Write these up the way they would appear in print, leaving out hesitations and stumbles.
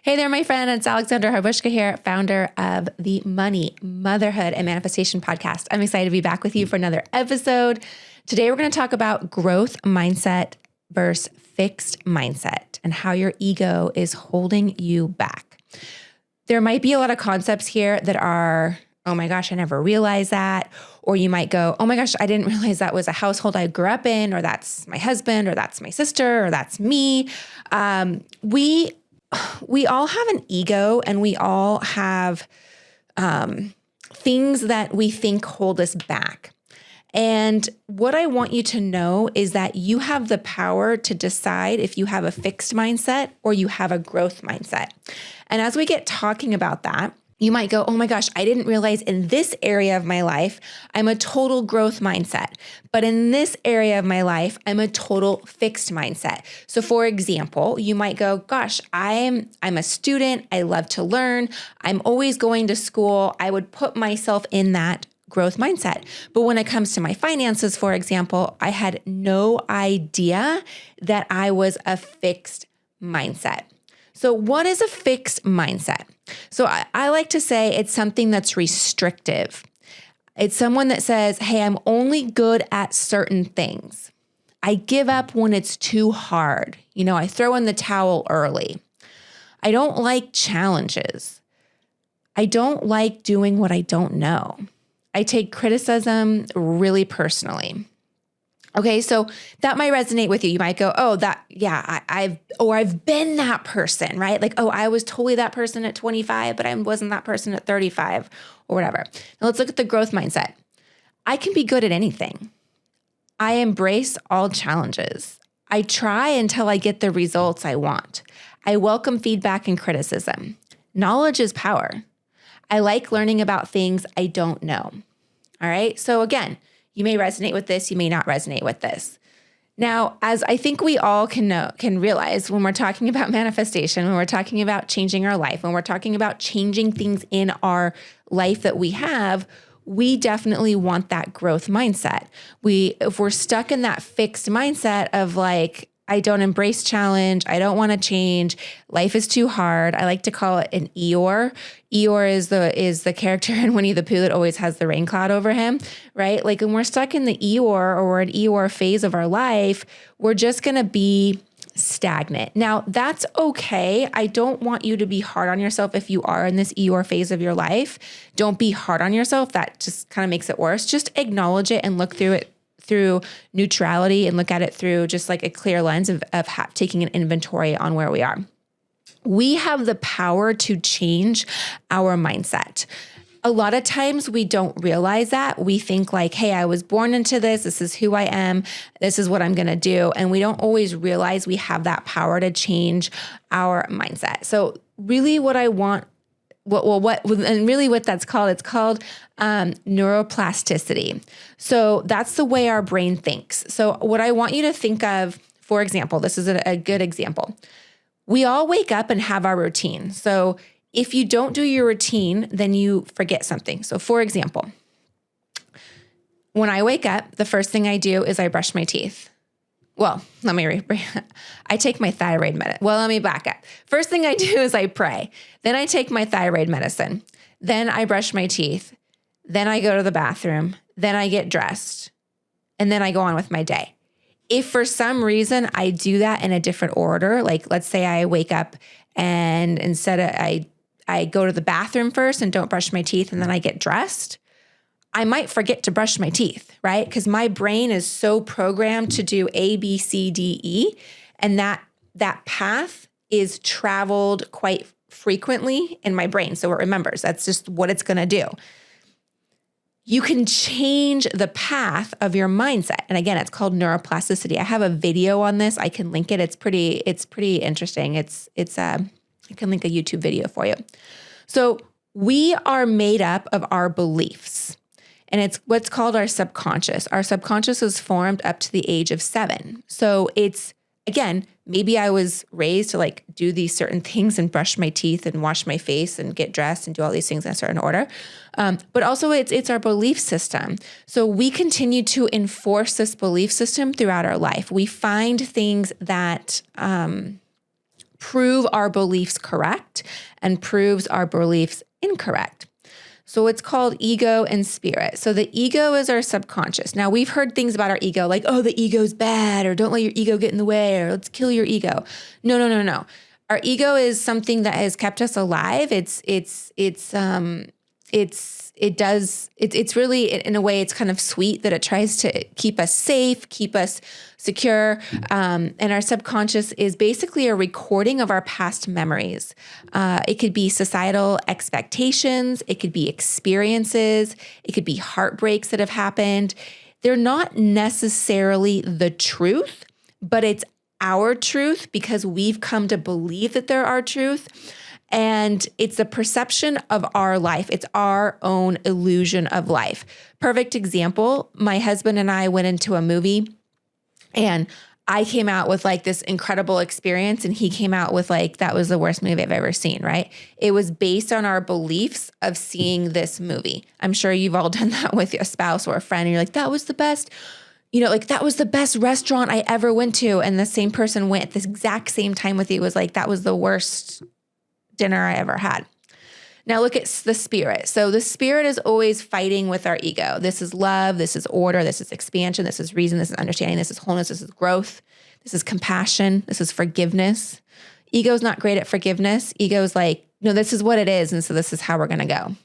Hey there, my friend. It's Alexandra Harbushka here, founder of the Money, Motherhood, and Manifestation podcast. I'm excited to be back with you for another episode. Today, we're going to talk about growth mindset versus fixed mindset and how your ego is holding you back. There might be a lot of concepts here that are, oh my gosh, I never realized that. Or you might go, oh my gosh, I didn't realize that was a household I grew up in, or that's my husband, or that's my sister, or that's me. We all have an ego, and we all have things that we think hold us back. And what I want you to know is that you have the power to decide if you have a fixed mindset or you have a growth mindset. And as we get talking about that, you might go, oh my gosh, I didn't realize in this area of my life, I'm a total growth mindset. But in this area of my life, I'm a total fixed mindset. So for example, you might go, gosh, I'm a student. I love to learn. I'm always going to school. I would put myself in that growth mindset. But when it comes to my finances, for example, I had no idea that I was a fixed mindset. So what is a fixed mindset? So I like to say it's something that's restrictive. It's someone that says, hey, I'm only good at certain things. I give up when it's too hard. I throw in the towel early. I don't like challenges. I don't like doing what I don't know. I take criticism really personally. Okay, so that might resonate with you. You might go, I've been that person, right? Like, I was totally that person at 25, but I wasn't that person at 35 or whatever. Now let's look at the growth mindset. I can be good at anything. I embrace all challenges. I try until I get the results I want. I welcome feedback and criticism. Knowledge is power. I like learning about things I don't know. All right, so again, you may resonate with this, you may not resonate with this. Now, as I think we all can realize when we're talking about manifestation, when we're talking about changing our life, when we're talking about changing things in our life that we have, we definitely want that growth mindset. If we're stuck in that fixed mindset of like, I don't embrace challenge, I don't want to change, life is too hard. I like to call it an Eeyore. Eeyore is the character in Winnie the Pooh that always has the rain cloud over him, right? Like when we're stuck in the Eeyore or we're an Eeyore phase of our life, we're just going to be stagnant. Now, that's okay. I don't want you to be hard on yourself if you are in this Eeyore phase of your life. Don't be hard on yourself. That just kind of makes it worse. Just acknowledge it and look through it through neutrality and look at it through just like a clear lens of taking an inventory on where we are. We have the power to change our mindset. A lot of times we don't realize that. We think like, hey, I was born into this. This is who I am. This is what I'm going to do. And we don't always realize we have that power to change our mindset. So really what I want what that's called, it's called neuroplasticity. So that's the way our brain thinks. So what I want you to think of, for example, this is a good example. We all wake up and have our routine. So if you don't do your routine, then you forget something. So for example, when I wake up, the first thing I do is I brush my teeth. Well, I take my thyroid medicine. Well, let me back up. First thing I do is I pray. Then I take my thyroid medicine. Then I brush my teeth. Then I go to the bathroom. Then I get dressed. And then I go on with my day. If for some reason I do that in a different order, like let's say I wake up and instead of I go to the bathroom first and don't brush my teeth and then I get dressed, I might forget to brush my teeth, right? Because my brain is so programmed to do A, B, C, D, E. And that path is traveled quite frequently in my brain. So it remembers. That's just what it's going to do. You can change the path of your mindset. And again, it's called neuroplasticity. I have a video on this. I can link it. It's pretty interesting. I can link a YouTube video for you. So we are made up of our beliefs. And it's what's called our subconscious. Our subconscious is formed up to the age of 7. So it's, again, maybe I was raised to like do these certain things and brush my teeth and wash my face and get dressed and do all these things in a certain order. But also it's our belief system. So we continue to enforce this belief system throughout our life. We find things that prove our beliefs correct and proves our beliefs incorrect. So it's called ego and spirit. So the ego is our subconscious. Now we've heard things about our ego like, oh, the ego's bad, or don't let your ego get in the way, or let's kill your ego. No. Our ego is something that has kept us alive. It's really, in a way, it's kind of sweet that it tries to keep us safe, keep us secure. And our subconscious is basically a recording of our past memories. It could be societal expectations. It could be experiences. It could be heartbreaks that have happened. They're not necessarily the truth, but it's our truth because we've come to believe that they're our truth. And it's a perception of our life. It's our own illusion of life. Perfect example, my husband and I went into a movie and I came out with like this incredible experience and he came out with like, that was the worst movie I've ever seen, right? It was based on our beliefs of seeing this movie. I'm sure you've all done that with a spouse or a friend and you're like, that was the best, like that was the best restaurant I ever went to. And the same person went at the exact same time with you was like, that was the worst dinner I ever had. Now look at the spirit. So the spirit is always fighting with our ego. This is love. This is order. This is expansion. This is reason. This is understanding. This is wholeness. This is growth. This is compassion. This is forgiveness. Ego's not great at forgiveness. Ego's like, no, this is what it is. And so this is how we're going to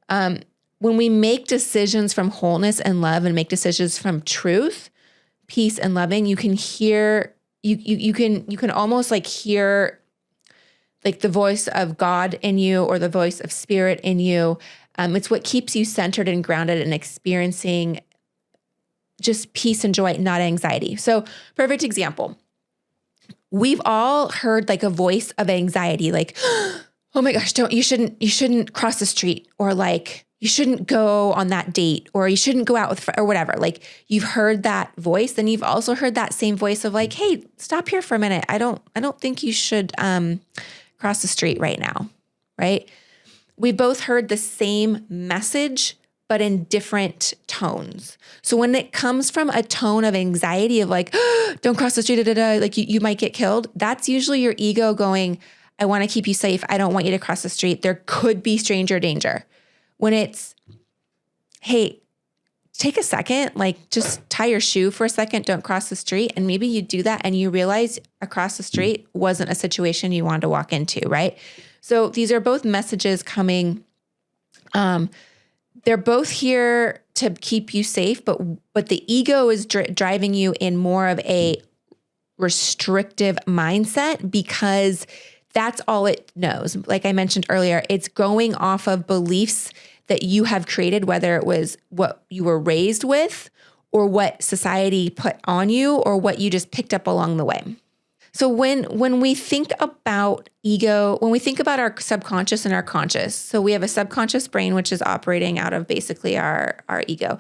go. When we make decisions from wholeness and love and make decisions from truth, peace and loving, you can hear, you can almost like hear like the voice of God in you or the voice of spirit in you. It's what keeps you centered and grounded and experiencing just peace and joy, not anxiety. So perfect example. We've all heard like a voice of anxiety, like, oh my gosh, you shouldn't cross the street, or like, you shouldn't go on that date, or you shouldn't go out with, or whatever. Like you've heard that voice. Then you've also heard that same voice of like, hey, stop here for a minute. I don't think you should, cross the street right now, right? We both heard the same message, but in different tones. So when it comes from a tone of anxiety of like, don't cross the street, like you might get killed, that's usually your ego going, I want to keep you safe. I don't want you to cross the street. There could be stranger danger. When it's, hey, take a second, like just tie your shoe for a second, don't cross the street. And maybe you do that and you realize across the street wasn't a situation you wanted to walk into, right? So these are both messages coming. They're both here to keep you safe, but the ego is driving you in more of a restrictive mindset because that's all it knows. Like I mentioned earlier, it's going off of beliefs that you have created, whether it was what you were raised with or what society put on you or what you just picked up along the way. So when we think about ego, when we think about our subconscious and our conscious, so we have a subconscious brain, which is operating out of basically our ego.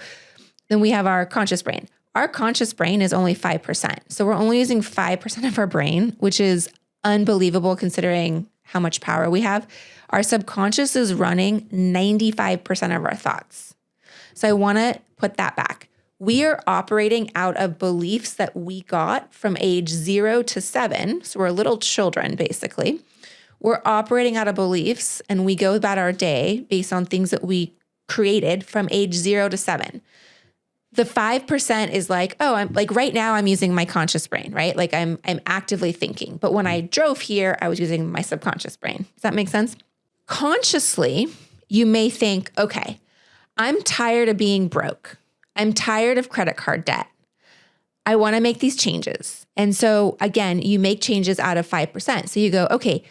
Then we have our conscious brain. Our conscious brain is only 5%. So we're only using 5% of our brain, which is unbelievable considering how much power we have. Our subconscious is running 95% of our thoughts. So I want to put that back. We are operating out of beliefs that we got from age 0 to 7. So we're little children, basically. We're operating out of beliefs and we go about our day based on things that we created from age 0 to 7. The 5% is like, oh, I'm like right now I'm using my conscious brain, right? Like I'm actively thinking. But when I drove here, I was using my subconscious brain. Does that make sense? Consciously, you may think, okay, I'm tired of being broke. I'm tired of credit card debt. I want to make these changes. And so again, you make changes out of 5%. So you go, okay,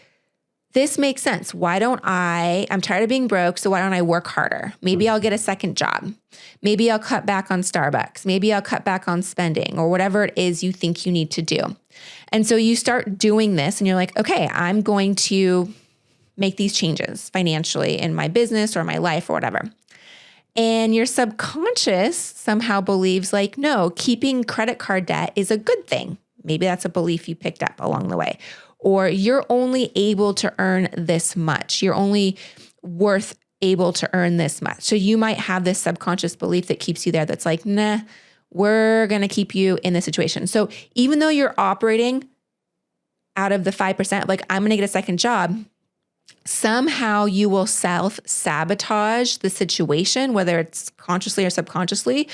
this makes sense. I'm tired of being broke, so why don't I work harder? Maybe I'll get a second job. Maybe I'll cut back on Starbucks. Maybe I'll cut back on spending or whatever it is you think you need to do. And so you start doing this and you're like, okay, I'm going to make these changes financially in my business or my life or whatever. And your subconscious somehow believes like, no, keeping credit card debt is a good thing. Maybe that's a belief you picked up along the way. Or you're only able to earn this much. You're only able to earn this much. So you might have this subconscious belief that keeps you there that's like, nah, we're going to keep you in this situation. So even though you're operating out of the 5%, like I'm going to get a second job, somehow you will self-sabotage the situation, whether it's consciously or subconsciously,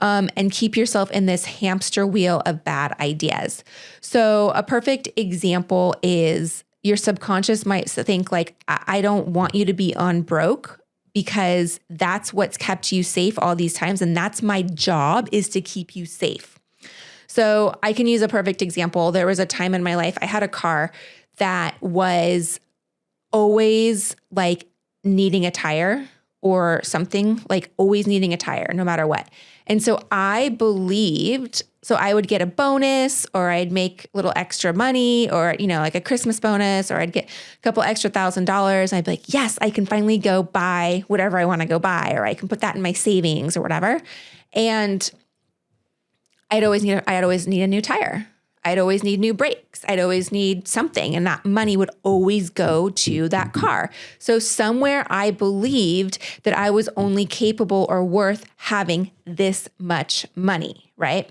and keep yourself in this hamster wheel of bad ideas. So a perfect example is your subconscious might think like, I don't want you to be on broke because that's what's kept you safe all these times. And that's my job, is to keep you safe. So I can use a perfect example. There was a time in my life, I had a car that was always like needing a tire or something, like always needing a tire no matter what. And so I believed, so I would get a bonus, or I'd make a little extra money, or, like a Christmas bonus, or I'd get a couple extra $1,000. I'd be like, yes, I can finally go buy whatever I want to go buy, or I can put that in my savings or whatever. And I'd always need a new tire. I'd always need new brakes. I'd always need something. And that money would always go to that car. So somewhere I believed that I was only capable or worth having this much money, right?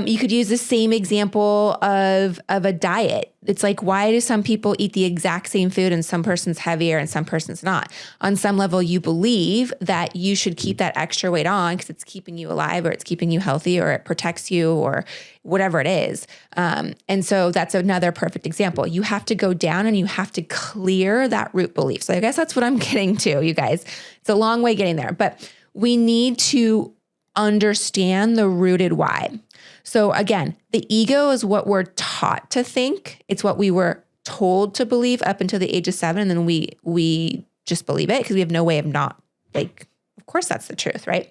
You could use the same example of a diet. It's like, why do some people eat the exact same food and some person's heavier and some person's not? On some level, you believe that you should keep that extra weight on because it's keeping you alive, or it's keeping you healthy, or it protects you, or whatever it is. And so that's another perfect example. You have to go down and you have to clear that root belief. So I guess that's what I'm getting to, you guys. It's a long way getting there, but we need to understand the rooted why. So again, the ego is what we're taught to think. It's what we were told to believe up until the age of 7. And then we just believe it because we have no way of not, like, of course that's the truth, right?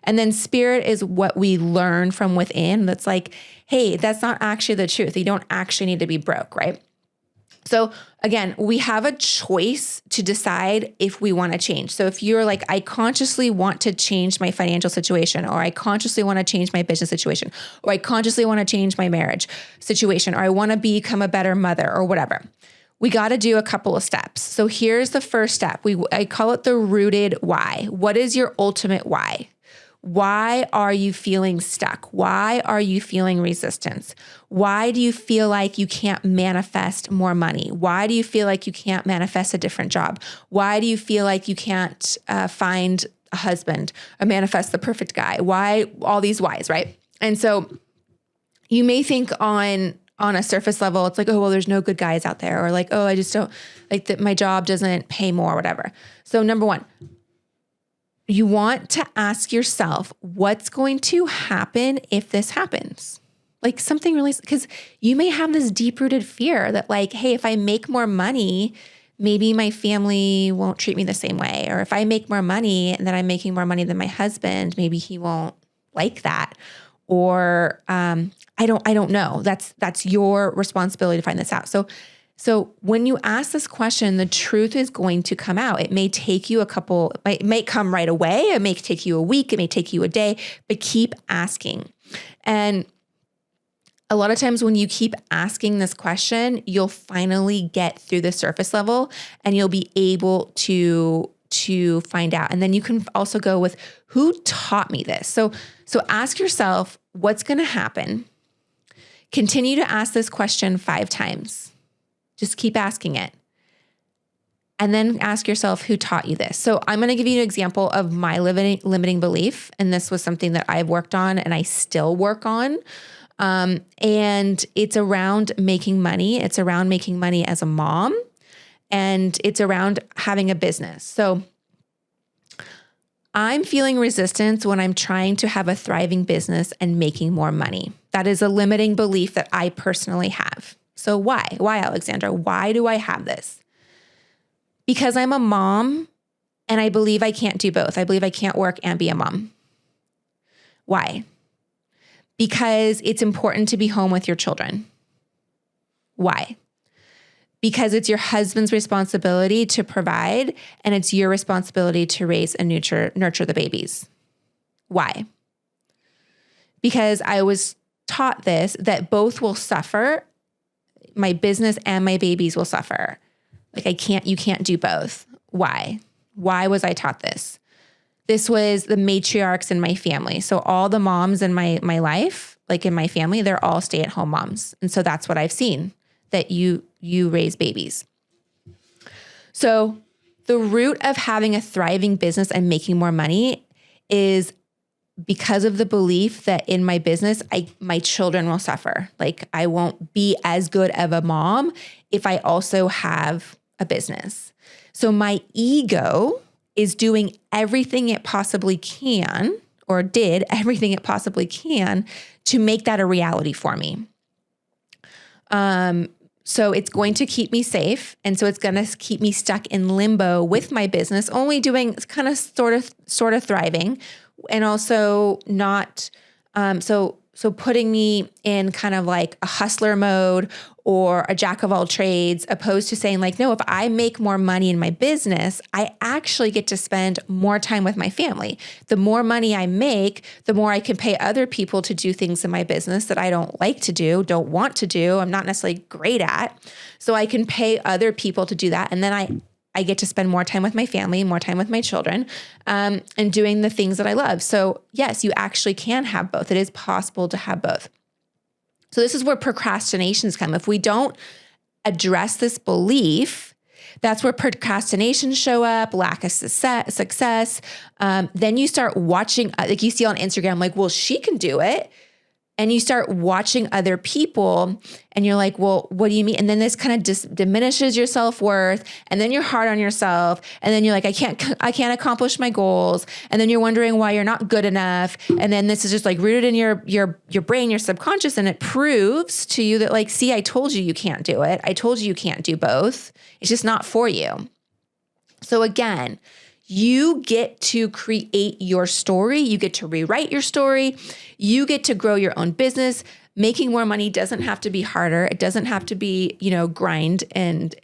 And then spirit is what we learn from within. That's like, hey, that's not actually the truth. You don't actually need to be broke, right? So again, we have a choice to decide if we want to change. So if you're like, I consciously want to change my financial situation, or I consciously want to change my business situation, or I consciously want to change my marriage situation, or I want to become a better mother, or whatever, we got to do a couple of steps. So here's the first step. I call it the rooted why. What is your ultimate why? Why are you feeling stuck? Why are you feeling resistance? Why do you feel like you can't manifest more money? Why do you feel like you can't manifest a different job? Why do you feel like you can't find a husband or manifest the perfect guy? Why? All these whys, right? And so you may think on a surface level, it's like, oh, well, there's no good guys out there, or like, oh, I just don't like that. My job doesn't pay more, or whatever. So number one, you want to ask yourself, what's going to happen if this happens? Like something really, because you may have this deep-rooted fear that like, hey, if I make more money, maybe my family won't treat me the same way. Or if I make more money and then I'm making more money than my husband, maybe he won't like that. Or I don't know. That's your responsibility to find this out. So when you ask this question, the truth is going to come out. It may take you it may come right away. It may take you a week. It may take you a day, but keep asking. And a lot of times when you keep asking this question, you'll finally get through the surface level and you'll be able to find out. And then you can also go with, who taught me this? So ask yourself, what's going to happen? Continue to ask this question 5 times. Just keep asking it. And then ask yourself, who taught you this? So I'm going to give you an example of my limiting belief. And this was something that I've worked on and I still work on. And it's around making money. It's around making money as a mom. And it's around having a business. So I'm feeling resistance when I'm trying to have a thriving business and making more money. That is a limiting belief that I personally have. So why? Why, Alexandra? Why do I have this? Because I'm a mom and I believe I can't do both. I believe I can't work and be a mom. Why? Because it's important to be home with your children. Why? Because it's your husband's responsibility to provide and it's your responsibility to raise and nurture the babies. Why? Because I was taught this, that both will suffer. My business and my babies will suffer. Like you can't do both. Why? Why was I taught this? This was the matriarchs in my family. So all the moms in my life, like in my family, they're all stay-at-home moms. And so that's what I've seen. that you raise babies. So the root of having a thriving business and making more money is because of the belief that in my business, my children will suffer. Like I won't be as good of a mom if I also have a business. So my ego is doing everything it possibly can, or did everything it possibly can to make that a reality for me. So it's going to keep me safe. And so it's going to keep me stuck in limbo with my business, only doing kind of sort of thriving, and also not, so putting me in kind of like a hustler mode or a jack of all trades, opposed to saying like, no, if I make more money in my business, I actually get to spend more time with my family. The more money I make, the more I can pay other people to do things in my business that I don't like to do, don't want to do, I'm not necessarily great at. So I can pay other people to do that. And then I get to spend more time with my family, more time with my children, and doing the things that I love. So yes, you actually can have both. It is possible to have both. So this is where procrastinations come. If we don't address this belief, that's where procrastinations show up, lack of success. Then you start watching, like you see on Instagram, like, well, she can do it. And you start watching other people and you're like, well, what do you mean? And then this kind of just diminishes your self-worth. And then you're hard on yourself. And then you're like, I can't accomplish my goals. And then you're wondering why you're not good enough. And then this is just like rooted in your brain, your subconscious. And it proves to you that like, see, I told you can't do it. I told you can't do both. It's just not for you. So again, you get to create your story. You get to rewrite your story. You get to grow your own business. Making more money doesn't have to be harder. It doesn't have to be, grind and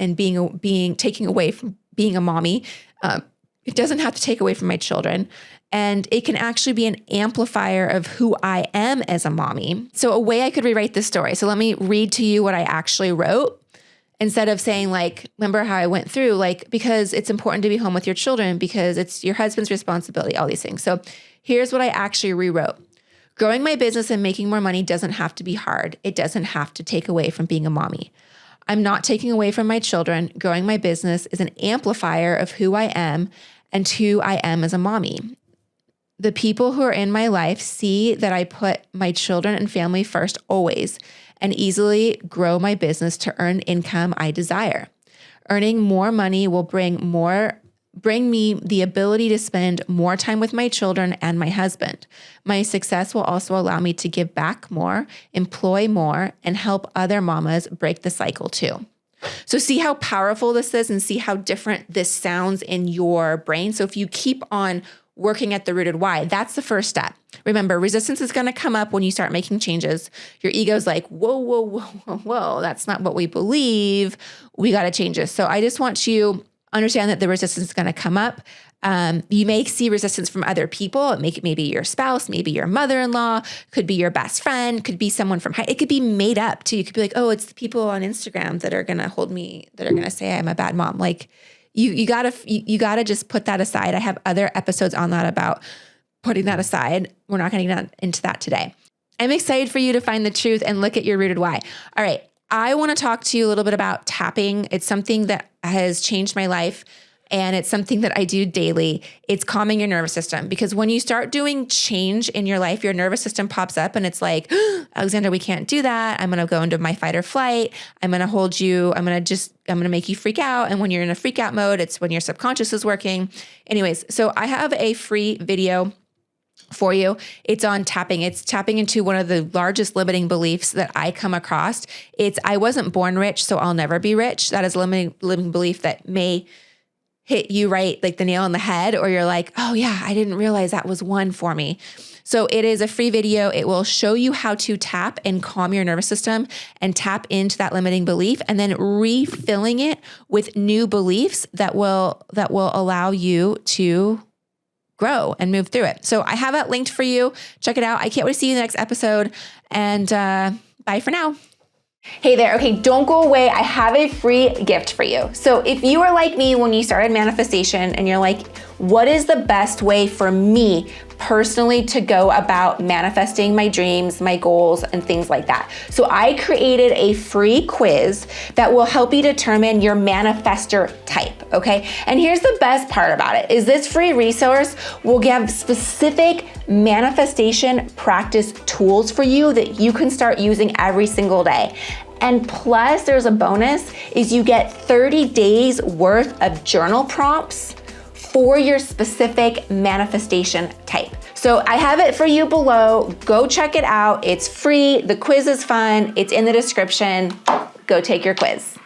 taking away from being a mommy. It doesn't have to take away from my children. And it can actually be an amplifier of who I am as a mommy. So a way I could rewrite this story. So let me read to you what I actually wrote. Instead of saying like, remember how I went through, like, because it's important to be home with your children, because it's your husband's responsibility, all these things. So here's what I actually rewrote. Growing my business and making more money doesn't have to be hard. It doesn't have to take away from being a mommy. I'm not taking away from my children. Growing my business is an amplifier of who I am and who I am as a mommy. The people who are in my life see that I put my children and family first always, and easily grow my business to earn income I desire. Earning more money will bring me the ability to spend more time with my children and my husband. My success will also allow me to give back more, employ more, and help other mamas break the cycle too. So see how powerful this is and see how different this sounds in your brain. So if you keep on working at the rooted why, that's the first step. Remember, resistance is going to come up when you start making changes. Your ego's like, whoa, that's not what we believe. We got to change this. So I just want you to understand that the resistance is going to come up. You may see resistance from other people. It maybe your spouse, maybe your mother-in-law, could be your best friend, could be someone from it could be made up too. You could be like, oh, it's the people on Instagram that are going to hold me, that are going to say I'm a bad mom. Like you gotta just put that aside. I have other episodes on that about putting that aside. We're not going to get into that today. I'm excited for you to find the truth and look at your rooted why. All right. I want to talk to you a little bit about tapping. It's something that has changed my life, and it's something that I do daily. It's calming your nervous system, because when you start doing change in your life, your nervous system pops up and it's like, Alexandra, we can't do that. I'm going to go into my fight or flight. I'm going to hold you. I'm going to make you freak out. And when you're in a freak out mode, it's when your subconscious is working. Anyways, so I have a free video for you. It's on tapping. It's tapping into one of the largest limiting beliefs that I come across. It's, I wasn't born rich, so I'll never be rich. That is a limiting belief that may hit you right, like the nail on the head, or you're like, oh yeah, I didn't realize that was one for me. So it is a free video. It will show you how to tap and calm your nervous system and tap into that limiting belief, and then refilling it with new beliefs that will allow you to grow and move through it. So I have that linked for you. Check it out. I can't wait to see you in the next episode, and bye for now. Hey there. Okay, don't go away. I have a free gift for you. So if you are like me when you started manifestation and you're like, what is the best way for me personally to go about manifesting my dreams, my goals, and things like that. So I created a free quiz that will help you determine your manifestor type, okay? And here's the best part about it, is this free resource will give specific manifestation practice tools for you that you can start using every single day. And plus, there's a bonus, is you get 30 days worth of journal prompts for your specific manifestation type. So I have it for you below. Go check it out. It's free. The quiz is fun. It's in the description. Go take your quiz.